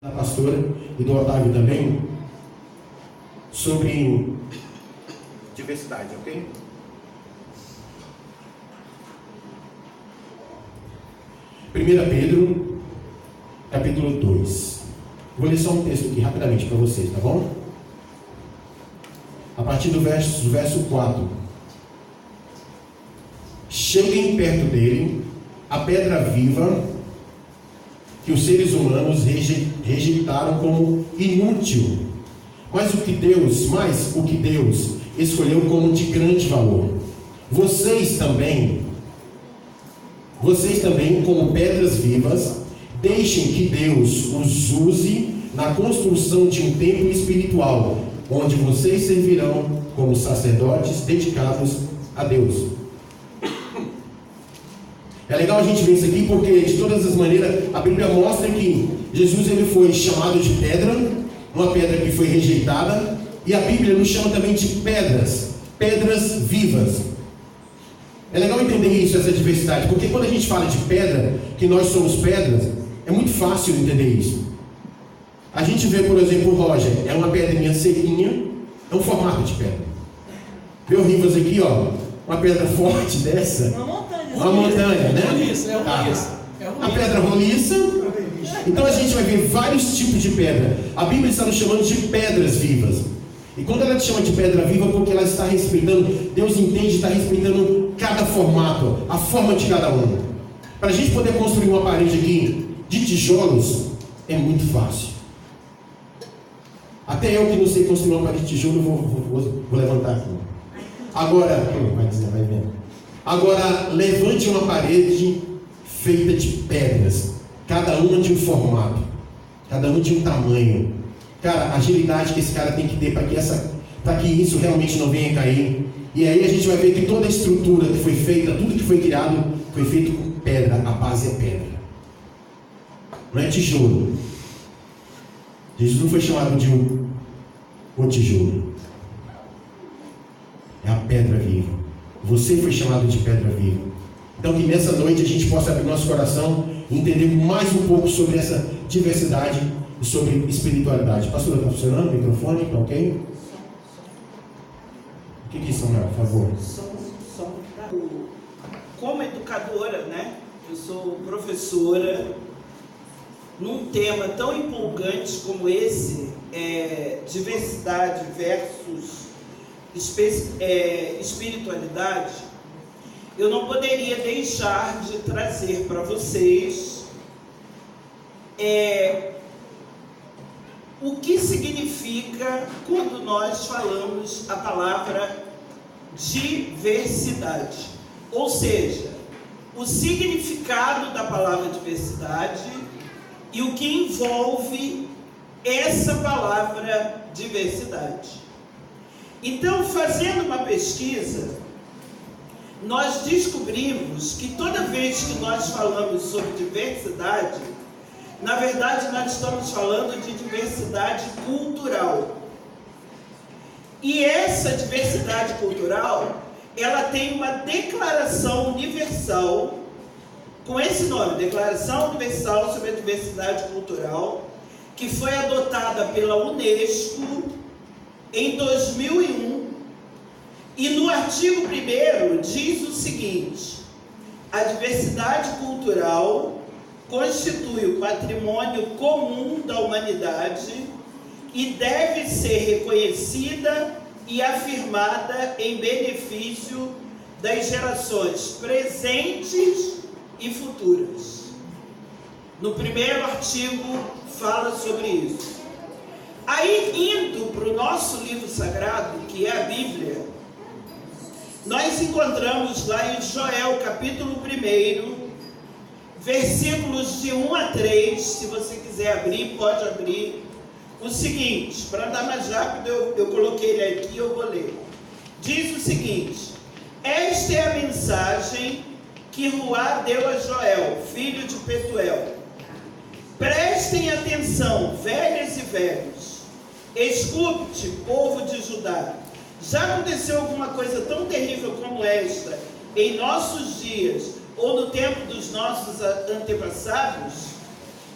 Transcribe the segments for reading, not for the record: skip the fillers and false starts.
da pastora e do Otávio também, sobre diversidade, ok? Primeira Pedro, capítulo 2. Vou ler só um texto aqui rapidamente para vocês, tá bom? A partir do verso 4. Cheguem perto dele, a pedra viva, que os seres humanos rejeitaram como inútil, mas o que Deus escolheu como de grande valor. Vocês também, como pedras vivas, deixem que Deus os use na construção de um templo espiritual, onde vocês servirão como sacerdotes dedicados a Deus. É legal a gente ver isso aqui porque, de todas as maneiras, a Bíblia mostra que Jesus ele foi chamado de pedra, uma pedra que foi rejeitada, e a Bíblia nos chama também de pedras vivas. É legal entender isso, essa diversidade, porque quando a gente fala de pedra, que nós somos pedras, é muito fácil entender isso. A gente vê, por exemplo, o Roger, é uma pedrinha sequinha, é um formato de pedra. Vê o Rivas aqui, ó, uma pedra forte dessa. Uma montanha, né? A pedra roliça. Então a gente vai ver vários tipos de pedra. A Bíblia está nos chamando de pedras vivas. E quando ela te chama de pedra viva, porque ela está respeitando, Deus entende, está respeitando cada formato, a forma de cada um. Para a gente poder construir uma parede aqui de tijolos, é muito fácil. Até eu que não sei construir uma parede de tijolo, vou levantar aqui. Agora, vai vendo. Agora, levante uma parede feita de pedras, cada uma de um formato, cada uma de um tamanho. Cara, a agilidade que esse cara tem que ter para que isso realmente não venha cair. E aí a gente vai ver que toda a estrutura que foi feita, tudo que foi criado, foi feito com pedra, a base é pedra. Não é tijolo. Jesus não foi chamado de o tijolo. É a pedra viva. Você foi chamado de pedra viva. Então que nessa noite a gente possa abrir nosso coração e entender mais um pouco sobre essa diversidade e sobre espiritualidade. Pastor, está funcionando o microfone? Está ok? O que é isso, Samuel, por favor? Como educadora, né? Eu sou professora. Num tema tão empolgante como esse, diversidade versus espiritualidade, eu não poderia deixar de trazer para vocês o que significa quando nós falamos a palavra diversidade, ou seja, o significado da palavra diversidade e o que envolve essa palavra diversidade. Então, fazendo uma pesquisa, nós descobrimos que toda vez que nós falamos sobre diversidade, na verdade nós estamos falando de diversidade cultural. E essa diversidade cultural, ela tem uma declaração universal, com esse nome, Declaração Universal sobre a Diversidade Cultural, que foi adotada pela Unesco em 2001, e no artigo 1º diz o seguinte: a diversidade cultural constitui o patrimônio comum da humanidade e deve ser reconhecida e afirmada em benefício das gerações presentes e futuras. No primeiro artigo fala sobre isso. Aí, indo para o nosso livro sagrado, que é a Bíblia, nós encontramos lá em Joel, capítulo 1, versículos de 1 a 3, se você quiser abrir, pode abrir, o seguinte, para andar mais rápido, eu coloquei ele aqui, eu vou ler. Diz o seguinte: esta é a mensagem que Ruá deu a Joel, filho de Petuel. Prestem atenção, velhas e velhos. Escute, povo de Judá. Já aconteceu alguma coisa tão terrível como esta em nossos dias ou no tempo dos nossos antepassados?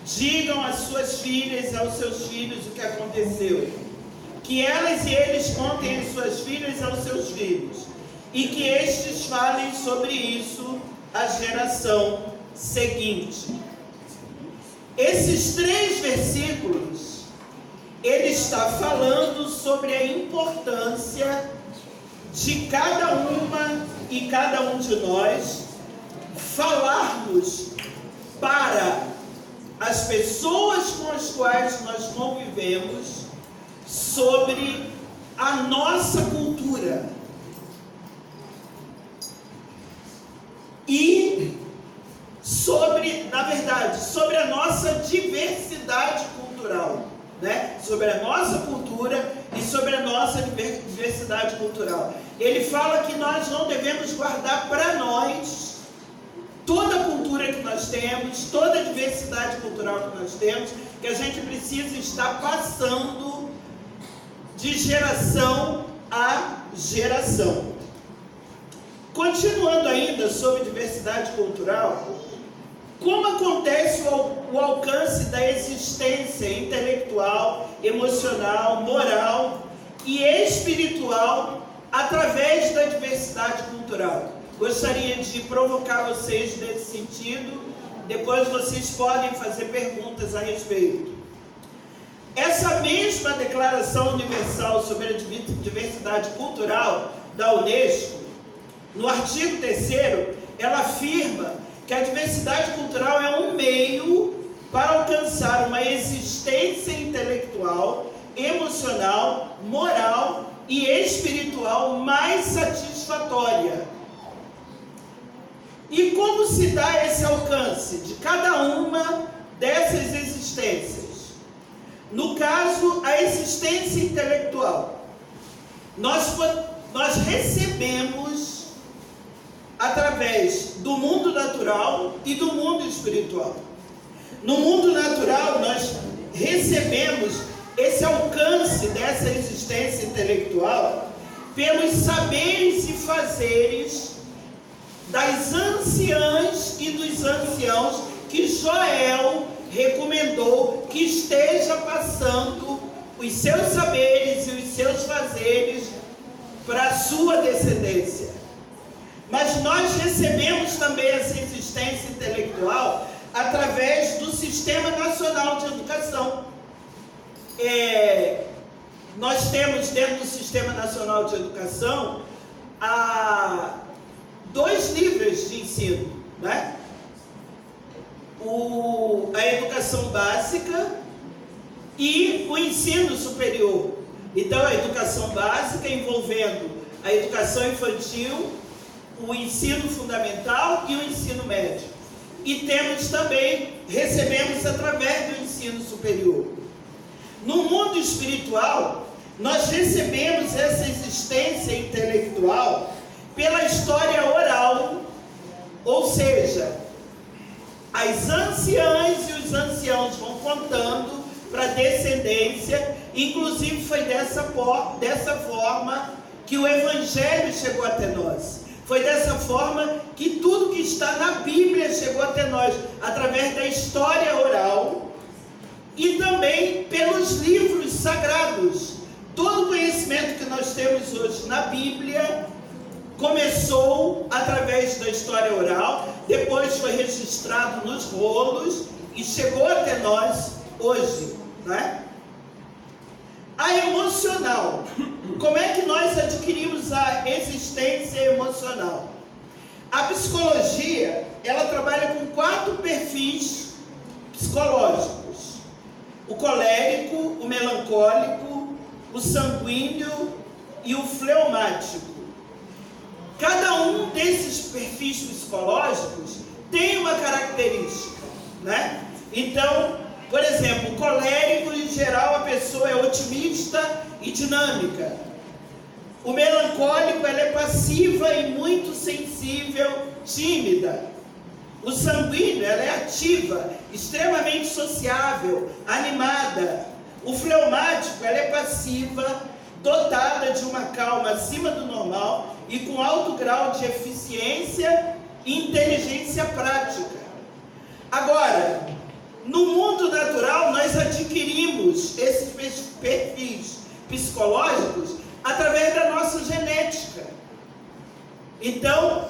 digam às suas filhas e aos seus filhos o que aconteceu. Que elas e eles contem às suas filhas e aos seus filhos. E que estes falem sobre isso à geração seguinte. Esses 3 versículos, ele está falando sobre a importância de cada uma e cada um de nós falarmos para as pessoas com as quais nós convivemos sobre a nossa cultura e sobre, na verdade, sobre a nossa diversidade cultural, né? Sobre a nossa cultura e sobre a nossa diversidade cultural. Ele fala que nós não devemos guardar para nós toda a cultura que nós temos, toda a diversidade cultural que nós temos, que a gente precisa estar passando de geração a geração. Continuando ainda sobre diversidade cultural, como acontece o alcance da existência intelectual, emocional, moral e espiritual através da diversidade cultural? Gostaria de provocar vocês nesse sentido, depois vocês podem fazer perguntas a respeito. Essa mesma Declaração Universal sobre a Diversidade Cultural da Unesco, no artigo 3º, ela afirma que a diversidade cultural é um meio para alcançar uma existência intelectual, emocional, moral e espiritual mais satisfatória. E como se dá esse alcance de cada uma dessas existências? No caso, a existência intelectual. Nós recebemos através do mundo natural e do mundo espiritual. No mundo natural, nós recebemos esse alcance dessa existência intelectual pelos saberes e fazeres das anciãs e dos anciãos que Joel recomendou que esteja passando os seus saberes e os seus fazeres para a sua descendência. Mas nós recebemos também essa existência intelectual através do Sistema Nacional de Educação. Nós temos dentro do Sistema Nacional de Educação 2 níveis de ensino, né? A educação básica e o ensino superior. Então, a educação básica envolvendo a educação infantil, o ensino fundamental e o ensino médio. E recebemos através do ensino superior. No mundo espiritual, nós recebemos essa existência intelectual pela história oral, ou seja, as anciãs e os anciãos vão contando para a descendência. Inclusive foi dessa forma que o Evangelho chegou até nós. Foi dessa forma que tudo que está na Bíblia chegou até nós, através da história oral e também pelos livros sagrados. Todo o conhecimento que nós temos hoje na Bíblia começou através da história oral, depois foi registrado nos rolos e chegou até nós hoje, né? A emocional. Como é que nós adquirimos a existência emocional? A psicologia, ela trabalha com 4 perfis psicológicos: o colérico, o melancólico, o sanguíneo e o fleumático. Cada um desses perfis psicológicos tem uma característica, né? Então, por exemplo, o colérico, em geral, a pessoa é otimista e dinâmica. O melancólico, ela é passiva e muito sensível, tímida. O sanguíneo, ela é ativa, extremamente sociável, animada. O fleumático, ela é passiva, dotada de uma calma acima do normal e com alto grau de eficiência e inteligência prática. Agora, no mundo natural, nós adquirimos esses perfis psicológicos através da nossa genética. Então,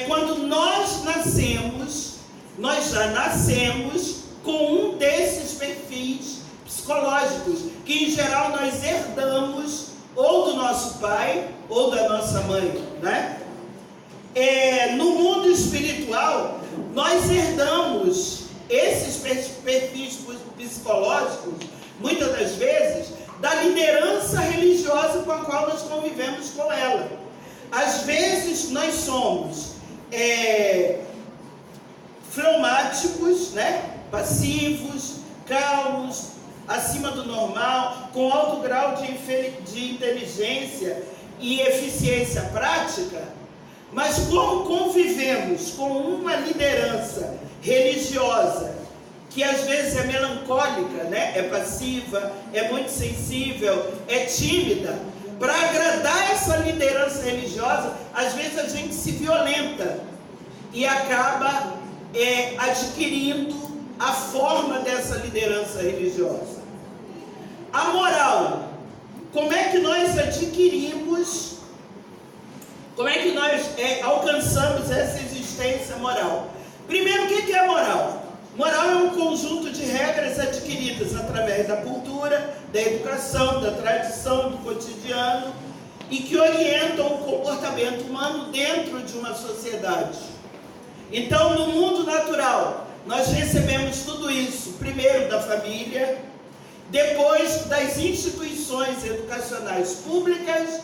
quando nós nascemos, nós já nascemos com um desses perfis psicológicos, que em geral nós herdamos ou do nosso pai ou da nossa mãe, né? No mundo espiritual, nós herdamos esses perfis psicológicos, muitas das vezes, da liderança religiosa com a qual nós convivemos com ela. Às vezes nós somos fleumáticos, né? Passivos, calmos, acima do normal, com alto grau de inteligência e eficiência prática, mas como convivemos com uma liderança religiosa que às vezes é melancólica, né? É passiva, é muito sensível, é tímida, para agradar essa liderança religiosa, às vezes a gente se violenta e acaba adquirindo a forma dessa liderança religiosa. A moral, como é que nós adquirimos, como é que nós alcançamos essa existência moral? Primeiro, o que é moral? Moral é um conjunto de regras adquiridas através da cultura, da educação, da tradição, do cotidiano, e que orientam o comportamento humano dentro de uma sociedade. Então, no mundo natural, nós recebemos tudo isso, primeiro da família, depois das instituições educacionais públicas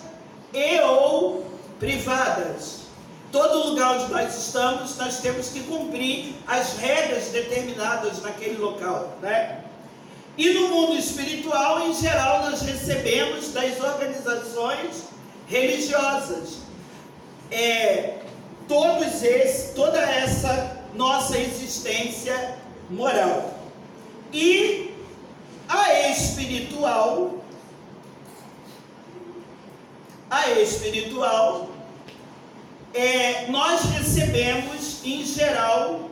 e ou privadas. Todo lugar onde nós estamos, nós temos que cumprir as regras determinadas naquele local, né? E no mundo espiritual, em geral, nós recebemos das organizações religiosas toda essa nossa existência moral. E a espiritual, nós recebemos, em geral,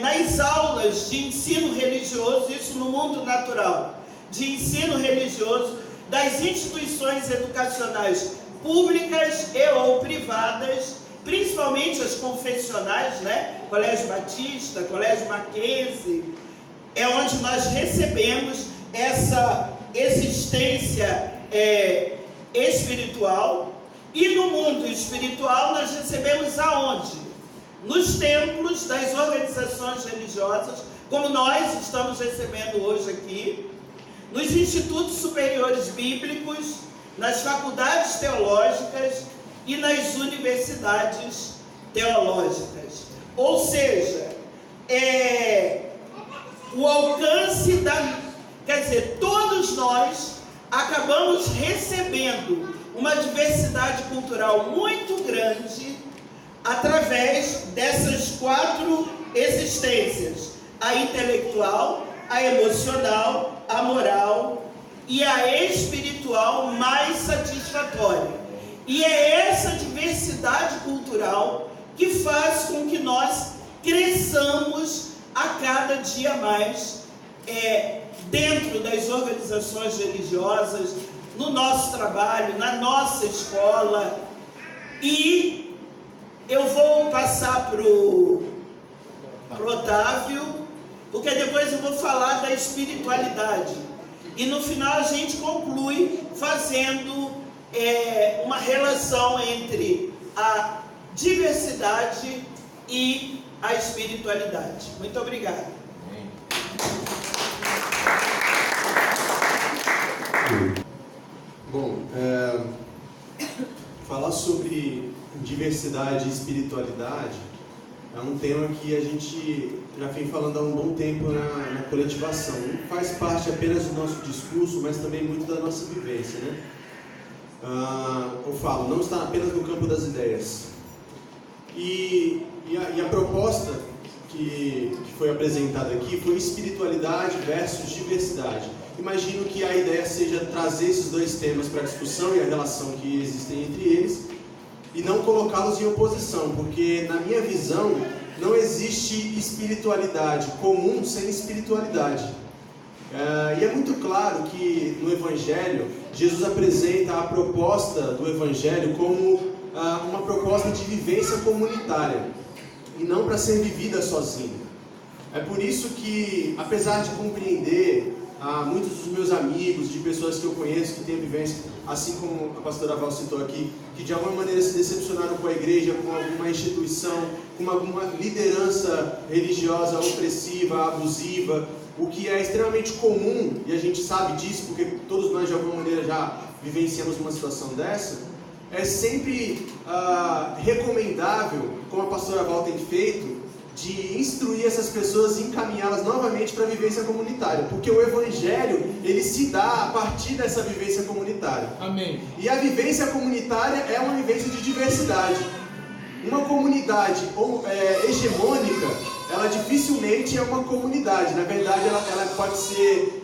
nas aulas de ensino religioso, isso no mundo natural, de ensino religioso, das instituições educacionais públicas e ou privadas, principalmente as confessionais, né? Colégio Batista, Colégio Mackenzie, é onde nós recebemos essa existência espiritual. E no mundo espiritual nós recebemos aonde? Nos templos das organizações religiosas, como nós estamos recebendo hoje aqui, nos institutos superiores bíblicos, nas faculdades teológicas e nas universidades teológicas. Ou seja, o alcance quer dizer, todos nós acabamos recebendo uma diversidade cultural muito grande através dessas 4 existências: a intelectual, a emocional, a moral e a espiritual mais satisfatória. E é essa diversidade cultural que faz com que nós cresçamos a cada dia mais dentro das organizações religiosas, no nosso trabalho, na nossa escola. E eu vou passar para o Otávio, porque depois eu vou falar da espiritualidade. E no final a gente conclui fazendo uma relação entre a diversidade e a espiritualidade. Muito obrigado. Bom, falar sobre diversidade e espiritualidade é um tema que a gente já vem falando há um bom tempo na coletivação. Não faz parte apenas do nosso discurso, mas também muito da nossa vivência, né? Eu falo, não está apenas no campo das ideias. E a proposta que foi apresentada aqui foi espiritualidade versus diversidade. Imagino que a ideia seja trazer esses dois temas para a discussão e a relação que existem entre eles e não colocá-los em oposição, porque na minha visão não existe espiritualidade comum sem espiritualidade. E é muito claro que no Evangelho, Jesus apresenta a proposta do Evangelho como uma proposta de vivência comunitária e não para ser vivida sozinho. É por isso que, apesar de compreender muitos dos meus amigos, de pessoas que eu conheço que têm vivência, assim como a pastora Val citou aqui, que de alguma maneira se decepcionaram com a igreja, com alguma instituição, com alguma liderança religiosa opressiva, abusiva, o que é extremamente comum, e a gente sabe disso porque todos nós de alguma maneira já vivenciamos uma situação dessa, é sempre recomendável, como a pastora Val tem feito, de instruir essas pessoas e encaminhá-las novamente para a vivência comunitária, porque o Evangelho, ele se dá a partir dessa vivência comunitária. Amém. E a vivência comunitária é uma vivência de diversidade. Uma comunidade hegemônica, ela dificilmente é uma comunidade. Na verdade, ela pode ser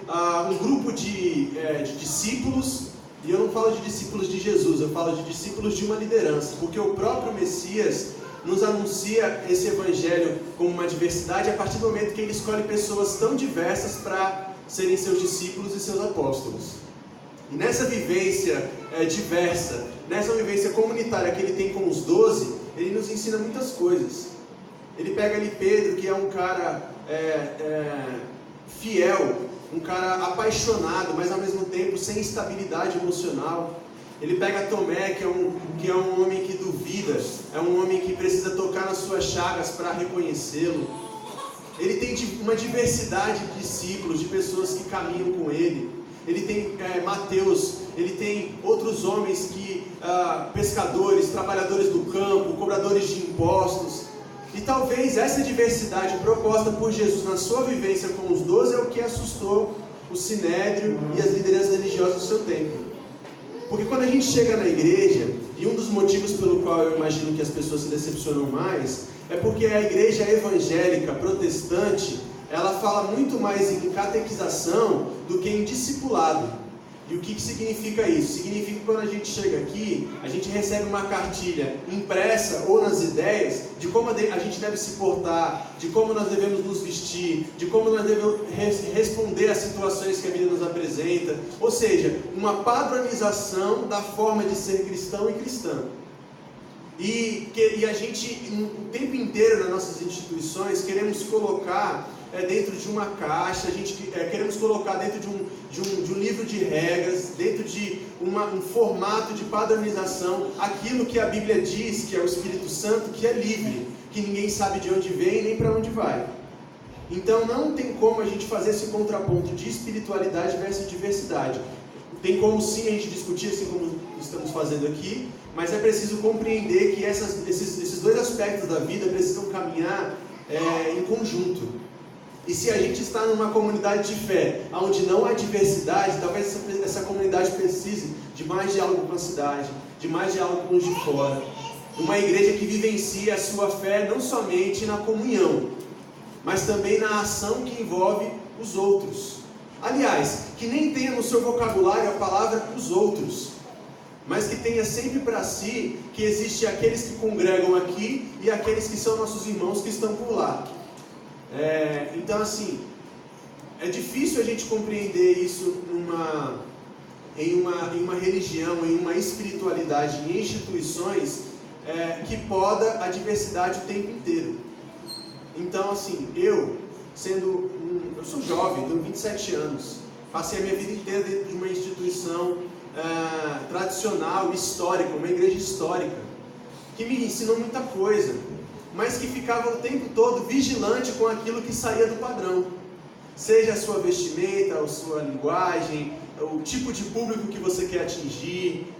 um grupo de discípulos, e eu não falo de discípulos de Jesus, eu falo de discípulos de uma liderança, porque o próprio Messias nos anuncia esse Evangelho como uma diversidade a partir do momento que ele escolhe pessoas tão diversas para serem seus discípulos e seus apóstolos. E nessa vivência diversa, nessa vivência comunitária que ele tem com os 12, ele nos ensina muitas coisas. Ele pega ali Pedro, que é um cara fiel, um cara apaixonado, mas ao mesmo tempo sem estabilidade emocional. Ele pega Tomé, que é um homem que duvida, é um homem que precisa tocar nas suas chagas para reconhecê-lo. Ele tem uma diversidade de discípulos, de pessoas que caminham com ele. Ele tem Mateus, ele tem outros homens pescadores, trabalhadores do campo, cobradores de impostos. E talvez essa diversidade proposta por Jesus na sua vivência com os 12 é o que assustou o Sinédrio e as lideranças religiosas do seu tempo. Porque quando a gente chega na igreja, e um dos motivos pelo qual eu imagino que as pessoas se decepcionam mais, é porque a igreja evangélica protestante, ela fala muito mais em catequização do que em discipulado. E o que significa isso? Significa que quando a gente chega aqui, a gente recebe uma cartilha impressa ou nas ideias de como a gente deve se portar, de como nós devemos nos vestir, de como nós devemos responder às situações que a vida nos apresenta. Ou seja, uma padronização da forma de ser cristão e cristã. E a gente, o tempo inteiro nas nossas instituições, queremos colocar dentro de uma caixa, queremos colocar dentro de um livro de regras, dentro de um formato de padronização, aquilo que a Bíblia diz, que é o Espírito Santo, que é livre, que ninguém sabe de onde vem nem para onde vai. Então não tem como a gente fazer esse contraponto de espiritualidade versus diversidade. Tem como sim a gente discutir, assim como estamos fazendo aqui, mas é preciso compreender que esses dois aspectos da vida precisam caminhar em conjunto. E se a gente está numa comunidade de fé, onde não há diversidade, talvez essa comunidade precise de mais diálogo com a cidade, de mais diálogo com os de fora. Uma igreja que vivencia a sua fé não somente na comunhão, mas também na ação que envolve os outros. Aliás, que nem tenha no seu vocabulário a palavra os outros, mas que tenha sempre para si que existe aqueles que congregam aqui e aqueles que são nossos irmãos que estão por lá. Então assim, é difícil a gente compreender isso em uma religião, em uma espiritualidade, em instituições que poda a diversidade o tempo inteiro. Então assim, eu sou jovem, tenho 27 anos, passei a minha vida inteira dentro de uma instituição tradicional, histórica, uma igreja histórica, que me ensinou muita coisa, mas que ficava o tempo todo vigilante com aquilo que saía do padrão, seja a sua vestimenta, a sua linguagem, o tipo de público que você quer atingir.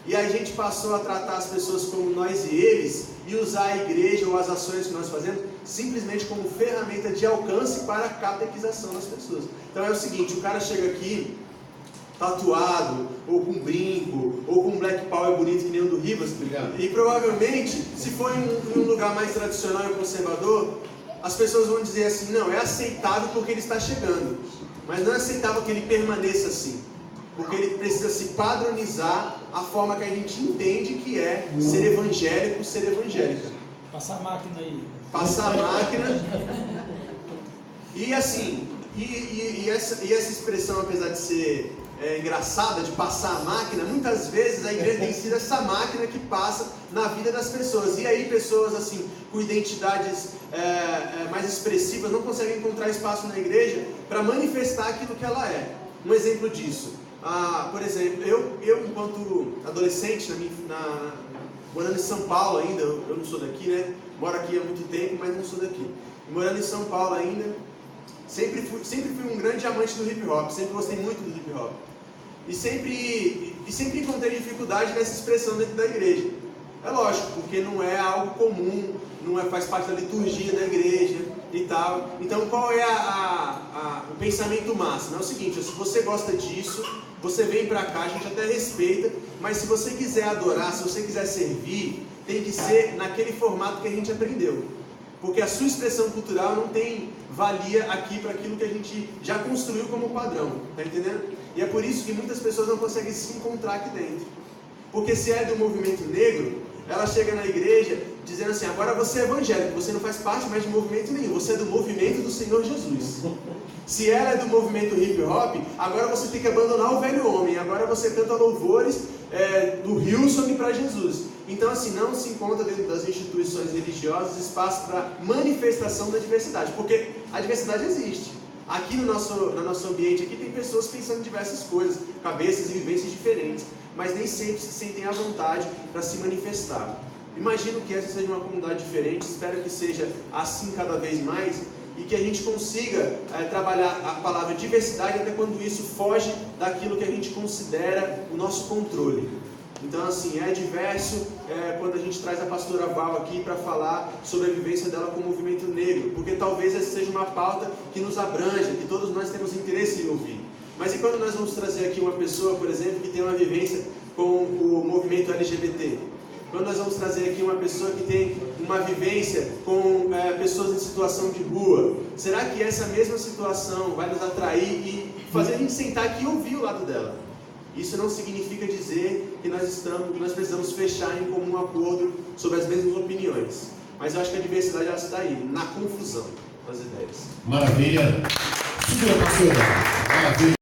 E aí a gente passou a tratar as pessoas como nós e eles, e usar a igreja ou as ações que nós fazemos simplesmente como ferramenta de alcance para a catequização das pessoas. Então é o seguinte, o cara chega aqui tatuado, ou com brinco, ou com um black power bonito que nem o do Rivas, e provavelmente, se for em um lugar mais tradicional e conservador, as pessoas vão dizer assim, não, é aceitável porque ele está chegando, mas não é aceitável que ele permaneça assim, porque ele precisa se padronizar a forma que a gente entende que é ser evangélico, ser evangélica. Passar a máquina aí. Passar a máquina. E assim, essa expressão, apesar de ser engraçada, de passar a máquina, muitas vezes a igreja tem sido essa máquina que passa na vida das pessoas. E aí pessoas assim, com identidades mais expressivas não conseguem encontrar espaço na igreja para manifestar aquilo que ela é. Um exemplo disso, por exemplo, eu enquanto adolescente, morando em São Paulo ainda, eu não sou daqui, né? Moro aqui há muito tempo, mas não sou daqui. Morando em São Paulo ainda, sempre fui um grande amante do hip hop, sempre gostei muito do hip hop. E sempre encontrei dificuldade nessa expressão dentro da igreja. É lógico, porque não é algo comum, faz parte da liturgia da igreja e tal. Então qual é o pensamento máximo? É o seguinte, se você gosta disso, você vem pra cá, a gente até respeita, mas se você quiser adorar, se você quiser servir, tem que ser naquele formato que a gente aprendeu. Porque a sua expressão cultural não tem valia aqui para aquilo que a gente já construiu como padrão, tá entendendo? E é por isso que muitas pessoas não conseguem se encontrar aqui dentro. Porque se é do movimento negro, ela chega na igreja dizendo assim, agora você é evangélico, você não faz parte mais de movimento nenhum, você é do movimento do Senhor Jesus. Se ela é do movimento hip hop, agora você tem que abandonar o velho homem, agora você canta louvores do Hillsong para Jesus. Então assim, não se encontra dentro das instituições religiosas espaço para manifestação da diversidade, porque a diversidade existe. Aqui no nosso ambiente aqui tem pessoas pensando em diversas coisas, cabeças e vivências diferentes, mas nem sempre se sentem à vontade para se manifestar. Imagino que essa seja uma comunidade diferente, espero que seja assim cada vez mais e que a gente consiga trabalhar a palavra diversidade até quando isso foge daquilo que a gente considera o nosso controle. Então assim, é diverso quando a gente traz a pastora Val aqui para falar sobre a vivência dela com o movimento negro, porque talvez essa seja uma pauta que nos abranja, que todos nós temos interesse em ouvir. Mas e quando nós vamos trazer aqui uma pessoa, por exemplo, que tem uma vivência com o movimento LGBT? Quando nós vamos trazer aqui uma pessoa que tem uma vivência com pessoas em situação de rua, será que essa mesma situação vai nos atrair e fazer a gente sentar aqui e ouvir o lado dela? Isso não significa dizer que nós precisamos fechar em comum acordo sobre as mesmas opiniões. Mas eu acho que a diversidade ela está aí, na confusão das ideias. Maravilha. Segura, pastora. Maravilha.